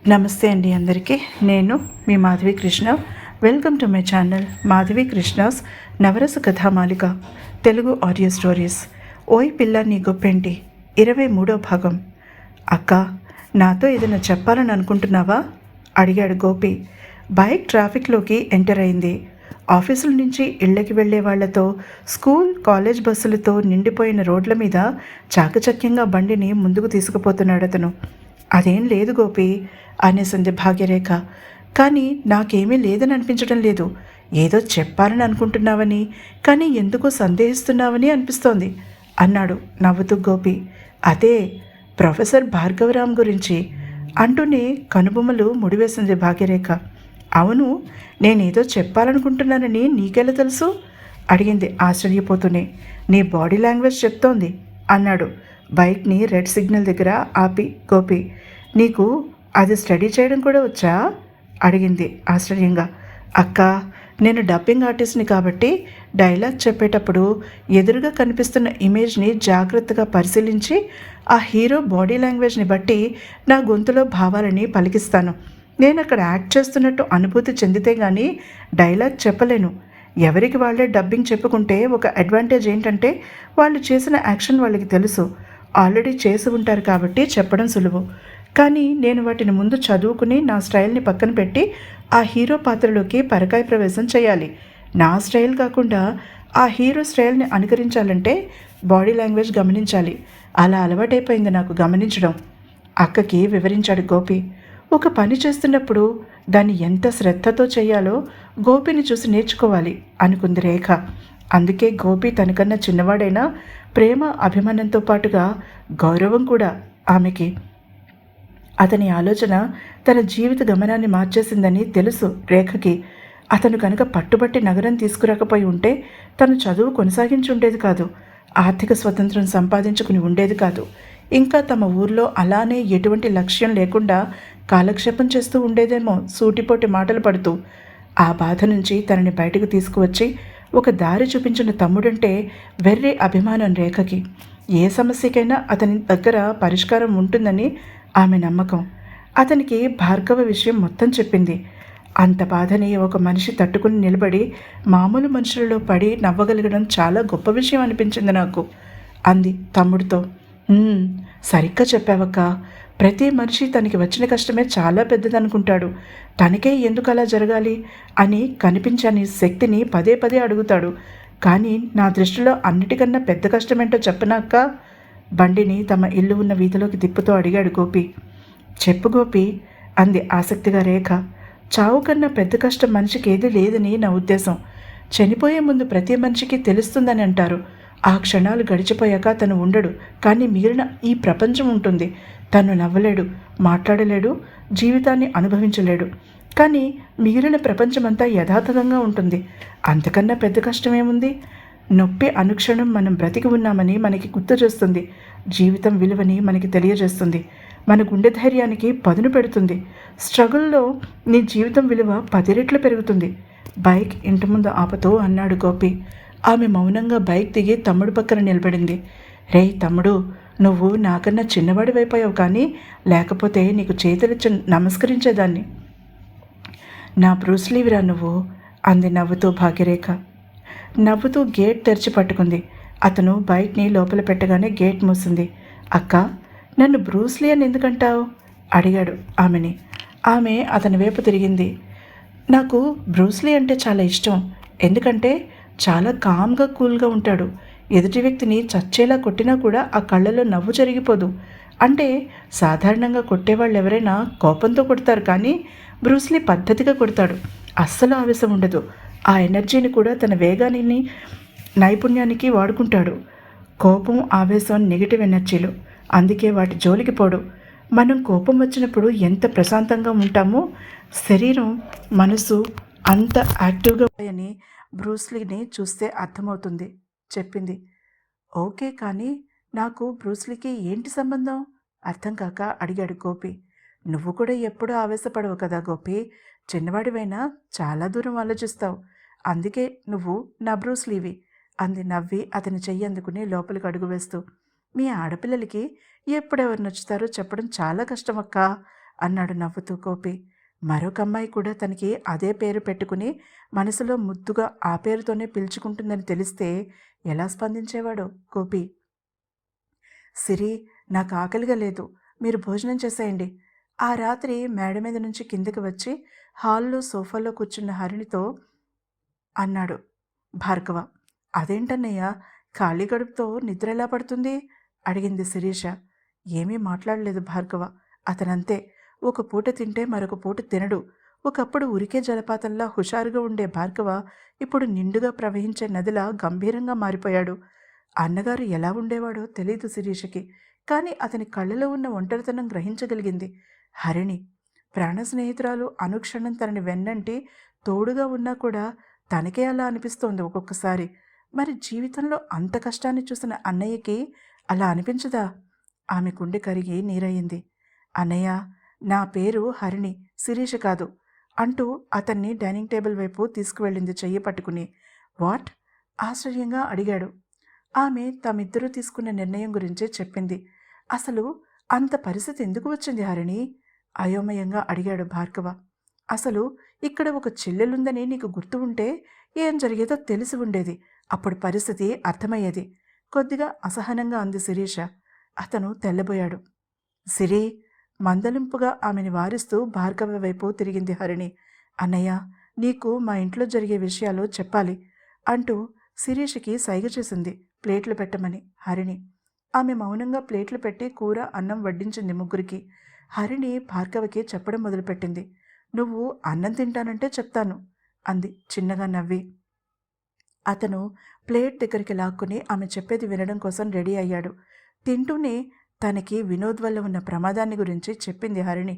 నమస్తే అండి అందరికీ. నేను మీ Madhavi Krishna. Welcome to my channel Madhavi Krishna's Navarasa Kathamalika Telugu audio stories. ఓయ్ పిల్ల నీ గొప్పేంటి 23వ భాగం. అక్క, నాతో ఏదైనా చెప్పాలని అనుకుంటున్నావా అడిగాడు గోపి. బైక్ ట్రాఫిక్లోకి ఎంటర్ అయింది. ఆఫీసుల నుంచి ఇళ్ళకి వెళ్లే వాళ్లతో, స్కూల్ కాలేజ్ బస్సులతో నిండిపోయిన రోడ్ల మీద చాకచక్యంగా బండిని ముందుకు తీసుకుపోతున్నాడు అతను. అదేం లేదు గోపి అనేసింది భాగ్యరేఖ. కానీ నాకేమీ లేదని అనిపించడం లేదు. ఏదో చెప్పాలని అనుకుంటున్నావని, కానీ ఎందుకో సందేహిస్తున్నావని అనిపిస్తోంది అన్నాడు నవ్వుతూ గోపి. అదే ప్రొఫెసర్ భార్గవరామ్ గురించి అంటూనే కనుబొమ్మలు ముడివేసింది భాగ్యరేఖ. అవును, నేనేదో చెప్పాలనుకుంటున్నానని నీకెలా తెలుసు అడిగింది ఆశ్చర్యపోతూనే. నీ బాడీ లాంగ్వేజ్ చెప్తోంది అన్నాడు బైక్ని రెడ్ సిగ్నల్ దగ్గర ఆపి గోపి. నీకు అది స్టడీ చేయడం కూడా వచ్చా అడిగింది ఆశ్చర్యంగా. అక్క, నేను డబ్బింగ్ ఆర్టిస్ట్ని కాబట్టి డైలాగ్ చెప్పేటప్పుడు ఎదురుగా కనిపిస్తున్న ఇమేజ్ని జాగ్రత్తగా పరిశీలించి ఆ హీరో బాడీ లాంగ్వేజ్ని బట్టి నా గొంతులో భావాలని పలికిస్తాను. నేను అక్కడ యాక్ట్ చేస్తున్నట్టు అనుభూతి చెందితే కానీ డైలాగ్ చెప్పలేను. ఎవరికి వాళ్ళే డబ్బింగ్ చెప్పుకుంటే ఒక అడ్వాంటేజ్ ఏంటంటే వాళ్ళు చేసిన యాక్షన్ వాళ్ళకి తెలుసు, ఆల్రెడీ చేసి ఉంటారు కాబట్టి చెప్పడం సులువు. కానీ నేను వాటిని ముందు చదువుకుని నా స్టైల్ని పక్కన పెట్టి ఆ హీరో పాత్రలోకి పరకాయ ప్రవేశం చేయాలి. నా స్టైల్ కాకుండా ఆ హీరో స్టైల్ని అనుకరించాలంటే బాడీ లాంగ్వేజ్ గమనించాలి. అలా అలవాటైపోయింది నాకు గమనించడం అక్కకి వివరించాడు గోపి. ఒక పని చేస్తున్నప్పుడు దాన్ని ఎంత శ్రద్ధతో చేయాలో గోపిని చూసి నేర్చుకోవాలి అనుకుంది రేఖ. అందుకే గోపి తనకన్నా చిన్నవాడైనా ప్రేమ అభిమానంతో పాటుగా గౌరవం కూడా ఆమెకి. అతని ఆలోచన తన జీవిత గమనాన్ని మార్చేసిందని తెలుసు రేఖకి. అతను కనుక పట్టుబట్టి నగరం తీసుకురాకపోయి ఉంటే తను చదువు కొనసాగించి ఉండేది కాదు, ఆర్థిక స్వతంత్రం సంపాదించుకుని ఉండేది కాదు. ఇంకా తమ ఊర్లో అలానే ఎటువంటి లక్ష్యం లేకుండా కాలక్షేపం చేస్తూ ఉండేదేమో సూటిపోటి మాటలు పడుతూ. ఆ బాధ నుంచి తనని బయటకు తీసుకువచ్చి ఒక దారి చూపించిన తమ్ముడంటే వెర్రి అభిమానం రేఖకి. ఏ సమస్యకైనా అతని దగ్గర పరిష్కారం ఉంటుందని ఆమె నమ్మకం. అతనికి భార్గవ విషయం మొత్తం చెప్పింది. అంత బాధని ఒక మనిషి తట్టుకుని నిలబడి మామూలు మనుషులలో పడి నవ్వగలగడం చాలా గొప్ప విషయం అనిపించింది నాకు అంది తమ్ముడితో. సరిగ్గా చెప్పావక్క. ప్రతి మనిషి తనకి వచ్చిన కష్టమే చాలా పెద్దదనుకుంటాడు. తనకే ఎందుకు అలా జరగాలి అని కనిపించని శక్తిని పదే పదే అడుగుతాడు. కానీ నా దృష్టిలో అన్నిటికన్నా పెద్ద కష్టమేంటో చెప్పనాక్క బండిని తమ ఇల్లు ఉన్న వీధిలోకి తిప్పుతూ అడిగాడు గోపి. చెప్పు గోపి అంది ఆసక్తిగా రేఖ. చావు కన్నా పెద్ద కష్టం మనిషికి ఏదీ లేదని నా ఉద్దేశం. చనిపోయే ముందు ప్రతి మనిషికి తెలుస్తుందని అంటారు. ఆ క్షణాలు గడిచిపోయాక తను ఉండడు, కానీ మిగిలిన ఈ ప్రపంచం ఉంటుంది. తను నవ్వలేడు, మాట్లాడలేడు, జీవితాన్ని అనుభవించలేడు. కానీ మిగిలిన ప్రపంచమంతా యథాతథంగా ఉంటుంది. అంతకన్నా పెద్ద కష్టమేముంది? నొప్పి అనుక్షణం మనం బ్రతికి ఉన్నామని మనకి గుర్తు చేస్తుంది. జీవితం విలువని మనకి తెలియజేస్తుంది. మన గుండె ధైర్యానికి పదును పెడుతుంది. స్ట్రగుల్లో నీ జీవితం విలువ 10 రెట్లు పెరుగుతుంది. బైక్ ఇంటి ముందు ఆపుతూ అన్నాడు గోపి. ఆమె మౌనంగా బైక్ దిగి తమ్ముడు పక్కన నిలబడింది. రేయ్ తమ్ముడు, నువ్వు నాకన్నా చిన్నవాడివైపోయావు, కానీ లేకపోతే నీకు చేతులిచ్చి నమస్కరించేదాన్ని. నా బ్రూస్లీవిరా నువ్వు అంది నవ్వుతూ భాగ్యరేఖ. నవ్వుతూ గేట్ తెరిచి పట్టుకుంది. అతను బైక్ని లోపల పెట్టగానే గేట్ మూసింది. అక్క, నన్ను బ్రూస్లీ అని ఎందుకంటావు అడిగాడు ఆమెని. ఆమె అతని వైపు తిరిగింది. నాకు బ్రూస్లీ అంటే చాలా ఇష్టం. ఎందుకంటే చాలా కామ్గా కూల్గా ఉంటాడు. ఎదుటి వ్యక్తిని చచ్చేలా కొట్టినా కూడా ఆ కళ్ళలో నవ్వు జరిగిపోదు. అంటే సాధారణంగా కొట్టేవాళ్ళు ఎవరైనా కోపంతో కొడతారు, కానీ బ్రూస్లీ పద్ధతిగా కొడతాడు. అస్సలు ఆవేశం ఉండదు. ఆ ఎనర్జీని కూడా తన వేగాన్ని, నైపుణ్యానికి వాడుకుంటాడు. కోపం, ఆవేశం నెగిటివ్ ఎనర్జీలు, అందుకే వాటి జోలికి పోడు. మనం కోపం వచ్చినప్పుడు ఎంత ప్రశాంతంగా ఉంటామో శరీరం, మనసు అంత యాక్టివ్గా ఉంటాయని బ్రూస్లీని చూస్తే అర్థమవుతుంది చెప్పింది. ఓకే, కానీ నాకు బ్రూస్లీకి ఏంటి సంబంధం అర్థం కాక అడిగాడు గోపి. నువ్వు కూడా ఎప్పుడూ ఆవేశపడవు కదా గోపి, చిన్నవాడివైనా చాలా దూరం ఆలోచిస్తావు. అందుకే నువ్వు నా బ్రూస్లీవి అంది నవ్వి అతని చెయ్యి అందుకుని లోపలికి అడుగు వేస్తూ. మీ ఆడపిల్లలకి ఎప్పుడెవరు నచ్చుతారో చెప్పడం చాలా కష్టం అక్క అన్నాడు నవ్వుతూ గోపి. మరొక అమ్మాయి కూడా తనకి అదే పేరు పెట్టుకుని మనసులో ముద్దుగా ఆ పేరుతోనే పిలుచుకుంటుందని తెలిస్తే ఎలా స్పందించేవాడో గోపి. సిరి, నాకు ఆకలిగా లేదు, మీరు భోజనం చేసేయండి. ఆ రాత్రి మేడ మీద నుంచి కిందకి వచ్చి హాల్లో సోఫాలో కూర్చున్న హరిణితో అన్నాడు భార్గవ. అదేంటన్నయ్య, ఖాళీ గడుపుతో నిద్ర ఎలా పడుతుంది అడిగింది శిరీష. ఏమీ మాట్లాడలేదు భార్గవ. అతనంతే, ఒక పూట తింటే మరొక పూట తినడు. ఒకప్పుడు ఉరికే జలపాతంలా హుషారుగా ఉండే భార్గవ ఇప్పుడు నిండుగా ప్రవహించే నదిలా గంభీరంగా మారిపోయాడు. అన్నగారు ఎలా ఉండేవాడో తెలీదు శిరీషకి, కానీ అతని కళ్ళలో ఉన్న ఒంటరితనం గ్రహించగలిగింది హరిణి. ప్రాణ స్నేహితురాలు అనుక్షణం తనని వెన్నంటి తోడుగా ఉన్నా కూడా తనకే అలా అనిపిస్తోంది ఒక్కొక్కసారి. మరి జీవితంలో అంత కష్టాన్ని చూసిన అన్నయ్యకి అలా అనిపించదా? ఆమె గుండె కరిగి నీరయింది. అన్నయ్య, నా పేరు హరిణి, శిరీష కాదు అంటూ అతన్ని డైనింగ్ టేబుల్ వైపు తీసుకువెళ్ళింది చెయ్యి పట్టుకుని. వాట్? ఆశ్చర్యంగా అడిగాడు. ఆమె తమిద్దరూ తీసుకున్న నిర్ణయం గురించే చెప్పింది. అసలు అంత పరిస్థితి ఎందుకు వచ్చింది హరిణి? అయోమయంగా అడిగాడు భార్గవ. అసలు ఇక్కడ ఒక చెల్లెలుందని నీకు గుర్తు ఉంటే ఏం జరిగేదో తెలిసి ఉండేది. అప్పుడు పరిస్థితి అర్థమయ్యేది. కొద్దిగా అసహనంగా అంది శిరీష. అతను తెల్లబోయాడు. సిరి, మందలింపుగా ఆమెని వారిస్తూ భార్గవ వైపు తిరిగింది హరిణి. అన్నయ్య, నీకు మా ఇంట్లో జరిగే విషయాలు చెప్పాలి అంటూ శిరీషకి సైగ చేసింది ప్లేట్లు పెట్టమని హరిణి. ఆమె మౌనంగా ప్లేట్లు పెట్టి కూర అన్నం వడ్డించింది ముగ్గురికి. హరిణి భార్గవకి చెప్పడం మొదలుపెట్టింది. నువ్వు అన్నం తింటానంటే చెప్తాను అంది చిన్నగా నవ్వి. అతను ప్లేట్ దగ్గరికి లాక్కుని ఆమె చెప్పేది వినడం కోసం రెడీ అయ్యాడు. తింటూనే తనకి వినోద్ వల్ల ఉన్న ప్రమాదాన్ని గురించి చెప్పింది హరిణి.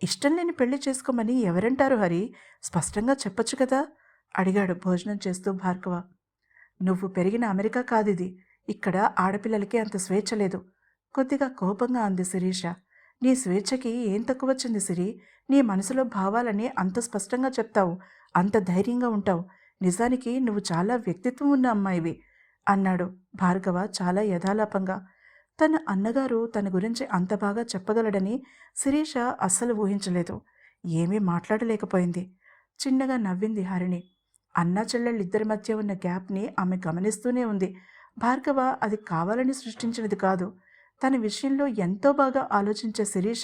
ఇష్టం లేని పెళ్లి చేసుకోమని ఎవరంటారు హరి? స్పష్టంగా చెప్పొచ్చు కదా అడిగాడు భోజనం చేస్తూ భార్గవ. నువ్వు పెరిగిన అమెరికా కాదిది. ఇక్కడ ఆడపిల్లలకి అంత స్వేచ్ఛ లేదు కొద్దిగా కోపంగా అంది శిరీష. నీ స్వేచ్ఛకి ఏం తక్కువ వచ్చింది సిరి? నీ మనసులో భావాలని అంత స్పష్టంగా చెప్తావు, అంత ధైర్యంగా ఉంటావు. నిజానికి నువ్వు చాలా వ్యక్తిత్వం ఉన్న అమ్మాయివి అన్నాడు భార్గవ చాలా యథాలాపంగా. తన అన్నగారు తన గురించి అంత బాగా చెప్పగలడని శిరీష అస్సలు ఊహించలేదు. ఏమీ మాట్లాడలేకపోయింది. చిన్నగా నవ్వింది హరిణి. అన్నా చెల్లెళ్ళిద్దరి మధ్య ఉన్న గ్యాప్ని ఆమె గమనిస్తూనే ఉంది. భార్గవ అది కావాలని సృష్టించినది కాదు. తన విషయంలో ఎంతో బాగా ఆలోచించే శిరీష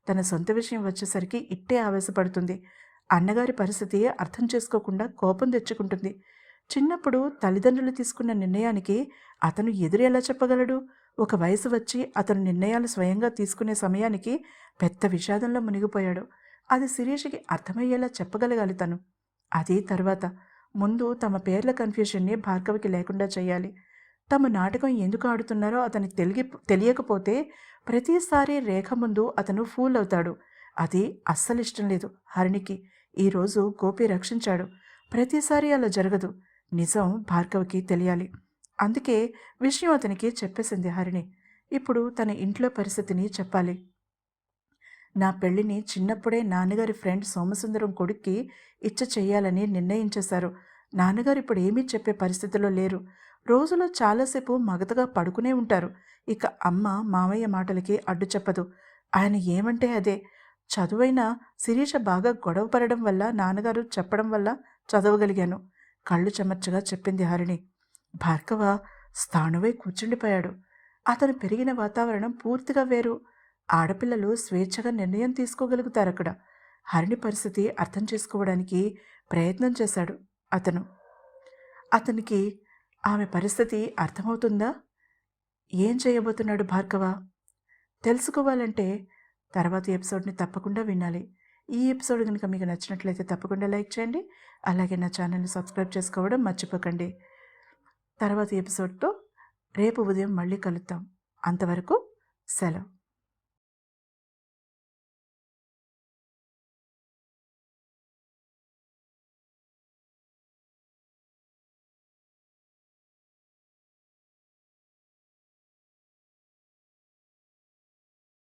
తన సొంత విషయం వచ్చేసరికి ఇట్టే ఆవేశపడుతుంది. అన్నగారి పరిస్థితి అర్థం చేసుకోకుండా కోపం తెచ్చుకుంటుంది. చిన్నప్పుడు తల్లిదండ్రులు తీసుకున్న నిర్ణయానికి అతను ఎదురు ఎలా చెప్పగలడు? ఒక వయసు వచ్చి అతను నిర్ణయాలు స్వయంగా తీసుకునే సమయానికి పెద్ద విషాదంలో మునిగిపోయాడు. అది శిరీషకి అర్థమయ్యేలా చెప్పగలగాలి తను. అది తర్వాత. ముందు తమ పేర్ల కన్ఫ్యూషన్ని భార్గవికి లేకుండా చేయాలి. తమ నాటకం ఎందుకు ఆడుతున్నారో అతనికి తెలియకపోతే ప్రతిసారి రేఖ ముందు అతను ఫూల్ అవుతాడు. అది అస్సలు ఇష్టం లేదు హరిణికి. ఈరోజు గోపి రక్షించాడు. ప్రతిసారి అలా జరగదు. నిజం భార్గవికి తెలియాలి. అందుకే విషయం అతనికి చెప్పేసింది హరిణి. ఇప్పుడు తన ఇంట్లో పరిస్థితిని చెప్పాలి. నా పెళ్లిని చిన్నప్పుడే నాన్నగారి ఫ్రెండ్ సోమసుందరం కొడుక్కి ఇచ్చ చెయ్యాలని నిర్ణయించేశారు. నాన్నగారు ఇప్పుడు ఏమీ చెప్పే పరిస్థితిలో లేరు. రోజులో చాలాసేపు మగతగా పడుకునే ఉంటారు. ఇక అమ్మ మామయ్య మాటలకి అడ్డు చెప్పదు. ఆయన ఏమంటే అదే. చదువైనా శిరీష బాగా గొడవ పడడం వల్ల నాన్నగారు చెప్పడం వల్ల చదవగలిగాను కళ్ళు చెమర్చగా చెప్పింది హరిణి. భార్గవ స్థాణువై కూర్చుండిపోయాడు. అతను పెరిగిన వాతావరణం పూర్తిగా వేరు. ఆడపిల్లలు స్వేచ్ఛగా నిర్ణయం తీసుకోగలుగుతారు అక్కడ. హరిణి పరిస్థితి అర్థం చేసుకోవడానికి ప్రయత్నం చేశాడు అతనికి ఆమె పరిస్థితి అర్థమవుతుందా? ఏం చేయబోతున్నాడు భార్గవ? తెలుసుకోవాలంటే తర్వాత ఎపిసోడ్ని తప్పకుండా వినాలి. ఈ ఎపిసోడ్ కనుక మీకు నచ్చినట్లయితే తప్పకుండా లైక్ చేయండి. అలాగే నా ఛానల్ని సబ్స్క్రైబ్ చేసుకోవడం మర్చిపోకండి. తర్వాత ఎపిసోడ్తో రేపు ఉదయం మళ్ళీ కలుద్దాం. అంతవరకు సెలవు.